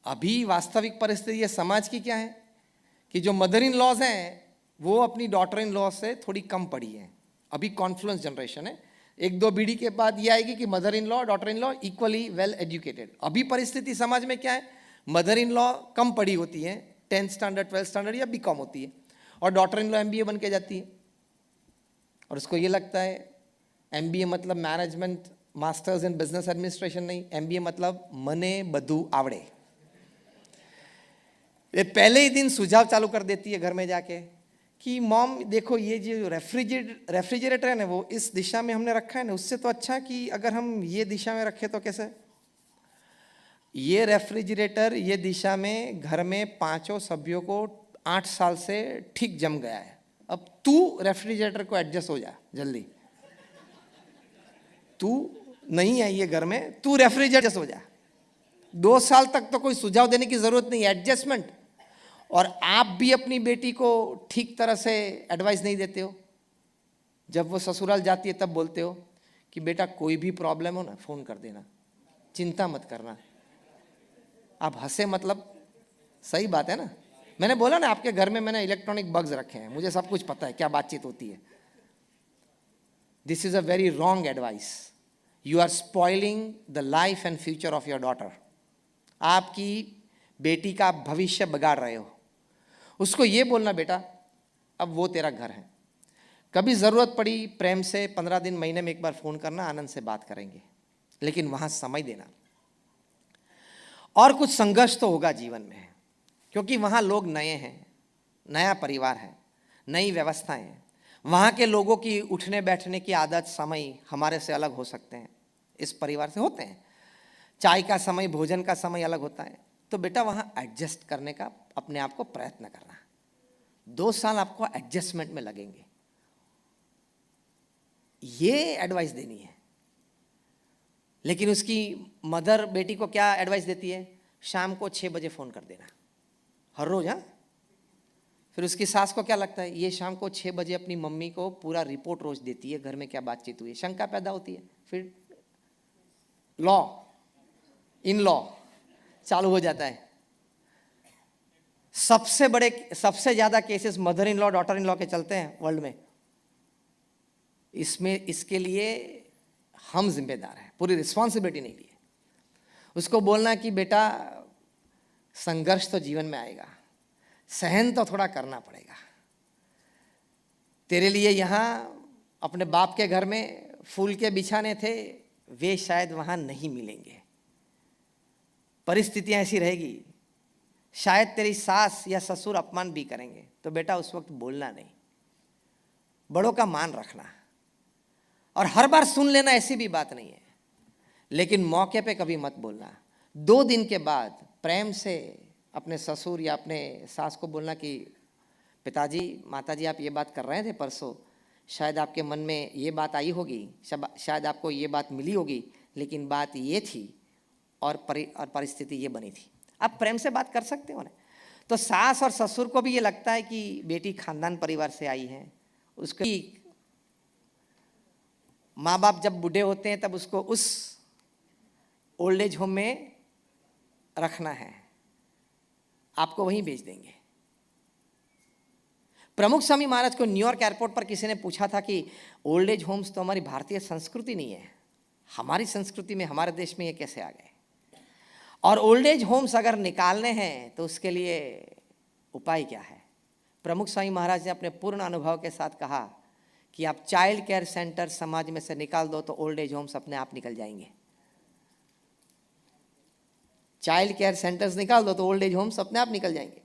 अभी वास्तविक परिस्थिति ये समाज की क्या है कि जो मदर इन लॉज हैं वो अपनी डॉटर इन लॉ से थोड़ी कम पड़ी हैं। अभी कॉन्फ्लुएंस जनरेशन है, एक दो पीढ़ी के बाद ये आएगी कि mother in law daughter in law equally well educated. अभी परिस्थिति समाज में क्या है, मदर इन लॉ कम पढ़ी होती है, 10th स्टैंडर्ड 12th स्टैंडर्ड या बीकॉम होती है, और डॉटर इन लॉ MBA बन के जाती है। और उसको ये लगता है MBA मतलब management masters in business administration नहीं, MBA मतलब मने बधु आवड़े। ये पहले ही दिन सुझाव चालू कर देती है घर में जाके कि मॉम देखो ये जो रेफ्रिजरेटर है ना वो इस दिशा में हमने रखा है ना, उससे तो अच्छा कि अगर हम ये दिशा में रखें तो कैसे। ये रेफ्रिजरेटर ये दिशा में घर में 5 सभ्यों को 8 साल से ठीक जम गया है। अब तू रेफ्रिजरेटर को एडजस्ट हो जा जल्दी, तू नहीं है ये घर में, तू रेफ्रिजरेटर हो जा। 2 साल तक तो कोई सुझाव देने की जरूरत नहीं, एडजस्टमेंट। और आप भी अपनी बेटी को ठीक तरह से एडवाइस नहीं देते हो। जब वो ससुराल जाती है तब बोलते हो कि बेटा कोई भी प्रॉब्लम हो ना फोन कर देना, चिंता मत करना। आप हंसे मतलब सही बात है ना। मैंने बोला ना आपके घर में मैंने इलेक्ट्रॉनिक बग्स रखे हैं, मुझे सब कुछ पता है क्या बातचीत होती है। This is a very wrong advice. You are spoiling the life and future of your daughter. आपकी बेटी का भविष्य बिगाड़ रहे हो। उसको ये बोलना बेटा अब वो तेरा घर है, कभी ज़रूरत पड़ी प्रेम से 15 दिन महीने में एक बार फ़ोन करना, आनंद से बात करेंगे, लेकिन वहाँ समय देना। और कुछ संघर्ष तो होगा जीवन में, क्योंकि वहाँ लोग नए हैं, नया परिवार है, नई व्यवस्थाएं हैं। वहाँ के लोगों की उठने बैठने की आदत समय हमारे से अलग हो सकते हैं, इस परिवार से होते हैं। चाय का समय भोजन का समय अलग होता है। तो बेटा वहाँ एडजस्ट करने का अपने आप को प्रयत्न करना। 2 साल आपको एडजस्टमेंट में लगेंगे, ये एडवाइस देनी है। लेकिन उसकी मदर बेटी को क्या एडवाइस देती है, शाम को 6 बजे फ़ोन कर देना हर रोज़। हाँ, फिर उसकी सास को क्या लगता है, ये शाम को 6 बजे अपनी मम्मी को पूरा रिपोर्ट रोज देती है, घर में क्या बातचीत हुई है। शंका पैदा होती है, फिर लॉ इन लॉ चालू हो जाता है। सबसे ज़्यादा cases mother in law daughter in law के चलते हैं वर्ल्ड में। इसके लिए हम जिम्मेदार हैं, पूरी रिस्पॉन्सिबिलिटी नहीं ली है। उसको बोलना कि बेटा संघर्ष तो जीवन में आएगा, सहन तो थोड़ा करना पड़ेगा। तेरे लिए यहाँ अपने बाप के घर में फूल के बिछाने थे, वे शायद वहाँ नहीं मिलेंगे। परिस्थितियाँ ऐसी रहेगी, शायद तेरी सास या ससुर अपमान भी करेंगे, तो बेटा उस वक्त बोलना नहीं, बड़ों का मान रखना। और हर बार सुन लेना ऐसी भी बात नहीं है, लेकिन मौके पे कभी मत बोलना। 2 दिन के बाद प्रेम से अपने ससुर या अपने सास को बोलना कि पिताजी माताजी आप ये बात कर रहे थे परसों, शायद आपके मन में ये बात आई होगी, शायद आपको ये बात मिली होगी, लेकिन बात ये थी और परिस्थिति ये बनी थी। आप प्रेम से बात कर सकते हो ना। तो सास और ससुर को भी ये लगता है कि बेटी खानदान परिवार से आई है। उसकी माँ बाप जब बूढ़े होते हैं तब उसको उस ओल्ड एज होम में रखना है, आपको वहीं भेज देंगे। प्रमुख स्वामी महाराज को न्यूयॉर्क एयरपोर्ट पर किसी ने पूछा था कि ओल्ड एज होम्स तो हमारी भारतीय संस्कृति नहीं है, हमारी संस्कृति में हमारे देश में ये कैसे आ गए, और ओल्ड एज होम्स अगर निकालने हैं तो उसके लिए उपाय क्या है। प्रमुख स्वामी महाराज ने अपने पूर्ण अनुभव के साथ कहा कि आप चाइल्ड केयर सेंटर समाज में से निकाल दो तो ओल्ड एज होम्स अपने आप निकल जाएंगे। चाइल्ड केयर सेंटर्स निकाल दो तो ओल्ड एज होम्स अपने आप निकल जाएंगे।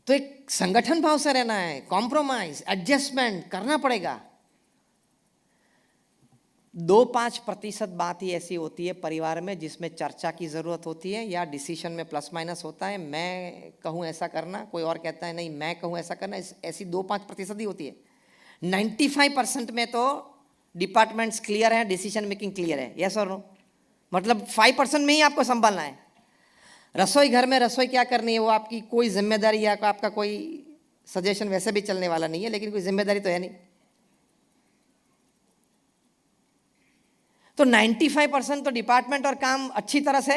तो एक संगठन भाव से रहना है, कॉम्प्रोमाइज एडजस्टमेंट करना पड़ेगा। 2-5% बात ही ऐसी होती है परिवार में जिसमें चर्चा की जरूरत होती है या डिसीजन में प्लस माइनस होता है। मैं कहूँ ऐसा करना, कोई और कहता है नहीं मैं कहूँ ऐसा करना, ऐसी 2-5% ही होती है। 95% में तो डिपार्टमेंट्स क्लियर हैं, डिसीजन मेकिंग क्लियर है, यस और नो। मतलब 5% में ही आपको संभालना है। रसोई घर में रसोई क्या करनी है वो आपकी कोई जिम्मेदारी या आपका कोई सजेशन वैसे भी चलने वाला नहीं है, लेकिन कोई जिम्मेदारी तो है नहीं। तो 95% तो डिपार्टमेंट और काम अच्छी तरह से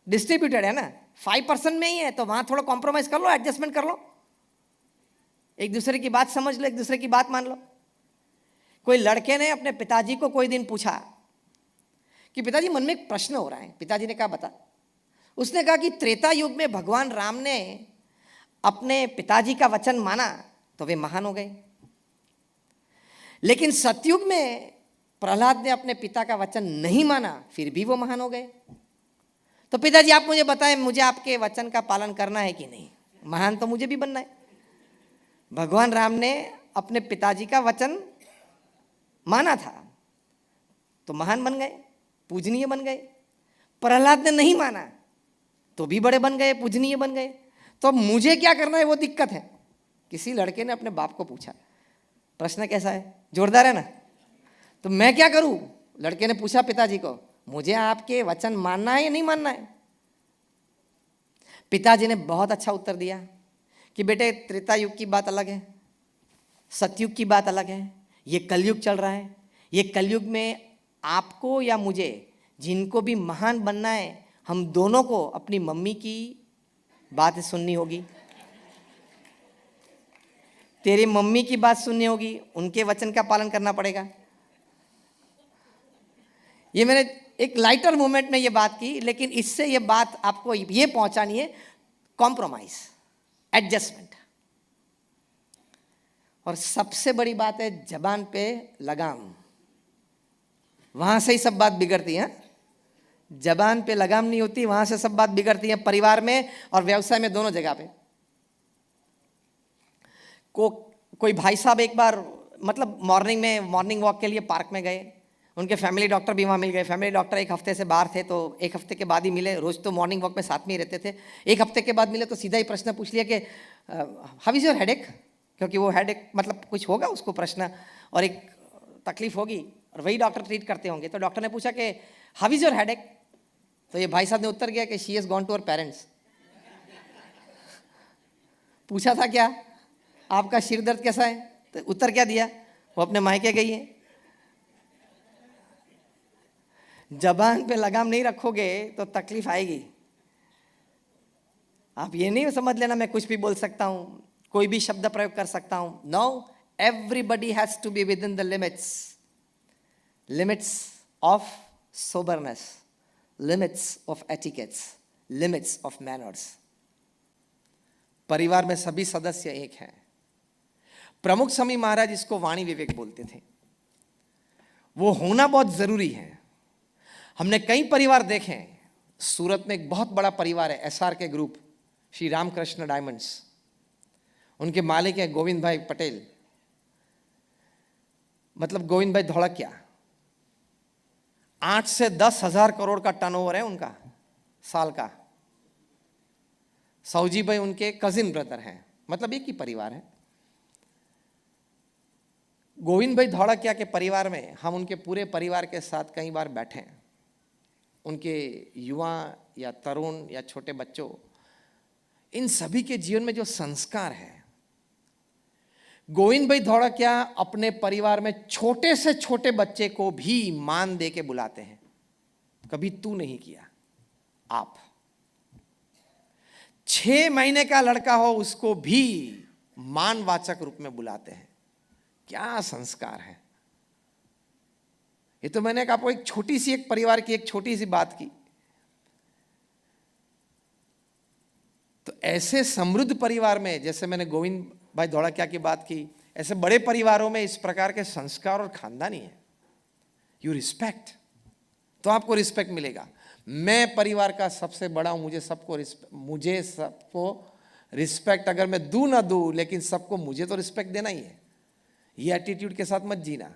डिस्ट्रीब्यूटेड है ना, 5% में ही है, तो वहां थोड़ा कॉम्प्रोमाइज कर लो, एडजस्टमेंट कर लो, एक दूसरे की बात समझ लो, एक दूसरे की बात मान लो। कोई लड़के ने अपने पिताजी को कोई दिन पूछा कि पिताजी मन में एक प्रश्न हो रहा है। पिताजी ने कहा बता। उसने कहा कि त्रेता युग में भगवान राम ने अपने पिताजी का वचन माना तो वे महान हो गए, लेकिन सतयुग में प्रहलाद ने अपने पिता का वचन नहीं माना, फिर भी वो महान हो गए। तो पिताजी आप मुझे बताएं, मुझे आपके वचन का पालन करना है कि नहीं? महान तो मुझे भी बनना है। भगवान राम ने अपने पिताजी का वचन माना था तो महान बन गए, पूजनीय बन गए। प्रहलाद ने नहीं माना तो भी बड़े बन गए, पूजनीय बन गए। तो मुझे क्या करना है वो दिक्कत है। किसी लड़के ने अपने बाप को पूछा, प्रश्न कैसा है, जोरदार है ना, तो मैं क्या करूं? लड़के ने पूछा पिताजी को, मुझे आपके वचन मानना है या नहीं मानना है? पिताजी ने बहुत अच्छा उत्तर दिया कि बेटे त्रेता युग की बात अलग है, सतयुग की बात अलग है, ये कलयुग चल रहा है। ये कलयुग में आपको या मुझे, जिनको भी महान बनना है, हम दोनों को अपनी मम्मी की बात सुननी होगी, तेरी मम्मी की बात सुननी होगी, उनके वचन का पालन करना पड़ेगा। ये मैंने एक लाइटर मोमेंट में ये बात की, लेकिन इससे ये बात आपको ये पहुंचानी है, कॉम्प्रोमाइज, एडजस्टमेंट। और सबसे बड़ी बात है जबान पे लगाम, वहां से ही सब बात बिगड़ती है। जबान पे लगाम नहीं होती, वहां से सब बात बिगड़ती है, परिवार में और व्यवसाय में, दोनों जगह पे। कोई भाई साहब एक बार मतलब मॉर्निंग वॉक के लिए पार्क में गए, उनके फैमिली डॉक्टर भी वहाँ मिल गए। फैमिली डॉक्टर एक हफ्ते से बाहर थे, तो एक हफ्ते के बाद ही मिले। रोज तो मॉर्निंग वॉक में साथ में ही रहते थे। एक हफ्ते के बाद मिले तो सीधा ही प्रश्न पूछ लिया कि हाउ इज योर हेडेक, क्योंकि वो हेडेक मतलब कुछ होगा उसको प्रश्न और एक तकलीफ होगी, और वही डॉक्टर ट्रीट करते होंगे। तो डॉक्टर ने पूछा कि हाउ इज योर हेडेक, तो ये भाई साहब ने उत्तर किया कि she has gone to her parents. पूछा था क्या आपका सिर दर्द कैसा है, तो उत्तर क्या दिया, वो अपने मायके गई है। जबान पे लगाम नहीं रखोगे तो तकलीफ आएगी। आप ये नहीं समझ लेना मैं कुछ भी बोल सकता हूं, कोई भी शब्द प्रयोग कर सकता हूं। No, everybody has to be with in the limits of soberness, limits of etiquettes, limits of manners. परिवार में सभी सदस्य एक हैं। प्रमुख स्वामी महाराज इसको वाणी विवेक बोलते थे। वो होना बहुत जरूरी है। हमने कई परिवार देखे हैं। सूरत में एक बहुत बड़ा परिवार है, एसआर के ग्रुप, श्री रामकृष्ण डायमंड्स। उनके मालिक हैं गोविंद भाई पटेल, मतलब गोविंद भाई धोड़किया। 8 से 10 हजार करोड़ का टर्नओवर है उनका साल का। सौजी भाई उनके कजिन ब्रदर हैं, मतलब एक ही परिवार है। गोविंद भाई धोड़किया के परिवार में हम उनके पूरे परिवार के साथ कई बार बैठे हैं। उनके युवा या तरुण या छोटे बच्चों, इन सभी के जीवन में जो संस्कार है, गोविंद भाई धोड़किया अपने परिवार में छोटे से छोटे बच्चे को भी मान दे के बुलाते हैं। कभी तू नहीं किया, आप। 6 महीने का लड़का हो उसको भी मानवाचक रूप में बुलाते हैं। क्या संस्कार है। ये तो मैंने आपको एक छोटी सी, एक परिवार की एक छोटी सी बात की। तो ऐसे समृद्ध परिवार में, जैसे मैंने गोविंद भाई धोड़किया की बात की, ऐसे बड़े परिवारों में इस प्रकार के संस्कार और खानदानी है। यू रिस्पेक्ट, तो आपको रिस्पेक्ट मिलेगा। मैं परिवार का सबसे बड़ा हूं, मुझे सबको रिस्पेक्ट अगर मैं दूं ना दूं, लेकिन सबको मुझे तो रिस्पेक्ट देना ही है। ये एटीट्यूड के साथ मत जीना।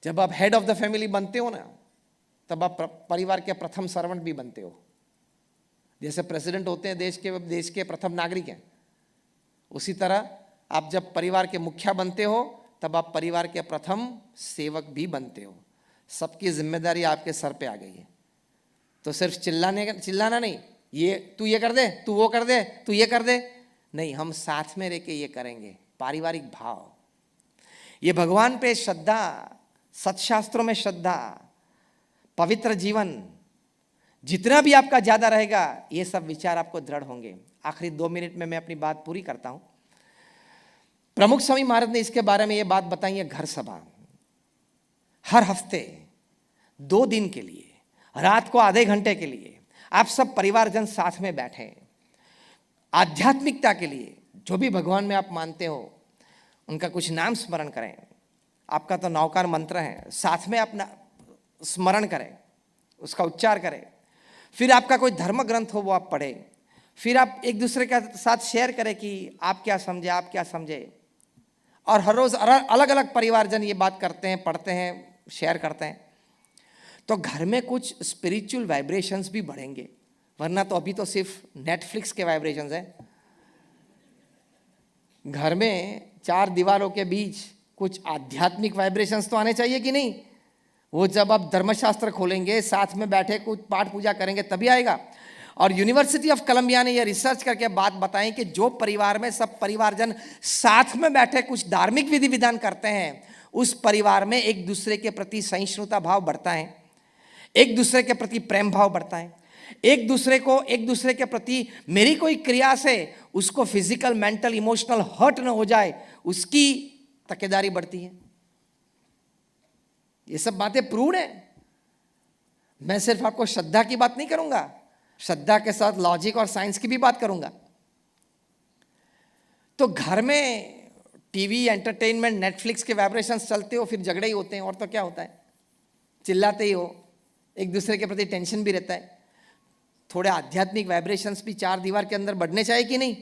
जब आप हेड ऑफ द फैमिली बनते हो ना, तब आप परिवार के प्रथम सर्वेंट भी बनते हो। जैसे प्रेसिडेंट होते हैं देश के प्रथम नागरिक हैं, उसी तरह आप जब परिवार के मुखिया बनते हो, तब आप परिवार के प्रथम सेवक भी बनते हो। सबकी जिम्मेदारी आपके सर पे आ गई है। तो सिर्फ चिल्लाना नहीं, ये तू ये कर दे, तू वो कर दे, तू ये कर दे, नहीं, हम साथ में रह के ये करेंगे। पारिवारिक भाव, ये भगवान पे श्रद्धा, सत्शास्त्रों में श्रद्धा, पवित्र जीवन, जितना भी आपका ज्यादा रहेगा, ये सब विचार आपको दृढ़ होंगे। आखिरी 2 मिनट में मैं अपनी बात पूरी करता हूं। प्रमुख स्वामी महाराज ने इसके बारे में ये बात बताई है, घर सभा हर हफ्ते 2 दिन के लिए, रात को आधे घंटे के लिए आप सब परिवारजन साथ में बैठे, आध्यात्मिकता के लिए जो भी भगवान में आप मानते हो उनका कुछ नाम स्मरण करें। आपका तो नौकार मंत्र है, साथ में अपना स्मरण करें, उसका उच्चार करें। फिर आपका कोई धर्म ग्रंथ हो वो आप पढ़े, फिर आप एक दूसरे के साथ शेयर करें कि आप क्या समझे, आप क्या समझे। और हर रोज अलग अलग परिवारजन ये बात करते हैं, पढ़ते हैं, शेयर करते हैं, तो घर में कुछ स्पिरिचुअल वाइब्रेशंस भी बढ़ेंगे। वरना तो अभी तो सिर्फ नेटफ्लिक्स के वाइब्रेशंस हैं। घर में 4 दीवारों के बीच कुछ आध्यात्मिक वाइब्रेशंस तो आने चाहिए कि नहीं? वो जब आप धर्मशास्त्र खोलेंगे, साथ में बैठे कुछ पाठ पूजा करेंगे, तभी आएगा। और यूनिवर्सिटी ऑफ कोलंबिया ने यह रिसर्च करके बात बताई कि जो परिवार में सब परिवारजन साथ में बैठे कुछ धार्मिक विधि विधान करते हैं, उस परिवार में एक दूसरे के प्रति सहिष्णुता भाव बढ़ता है, एक दूसरे के प्रति प्रेम भाव बढ़ता है, एक दूसरे के प्रति मेरी कोई क्रिया से उसको फिजिकल, मेंटल, इमोशनल हर्ट न हो जाए, उसकी तकेदारी बढ़ती है। ये सब बातें प्रूव है। मैं सिर्फ आपको श्रद्धा की बात नहीं करूंगा, श्रद्धा के साथ लॉजिक और साइंस की भी बात करूंगा। तो घर में टीवी, एंटरटेनमेंट, नेटफ्लिक्स के वाइब्रेशंस चलते हो, फिर झगड़े ही होते हैं, और तो क्या होता है, चिल्लाते ही हो, एक दूसरे के प्रति टेंशन भी रहता है। थोड़े आध्यात्मिक वाइब्रेशंस भी 4 दीवार के अंदर बढ़ने चाहिए कि नहीं?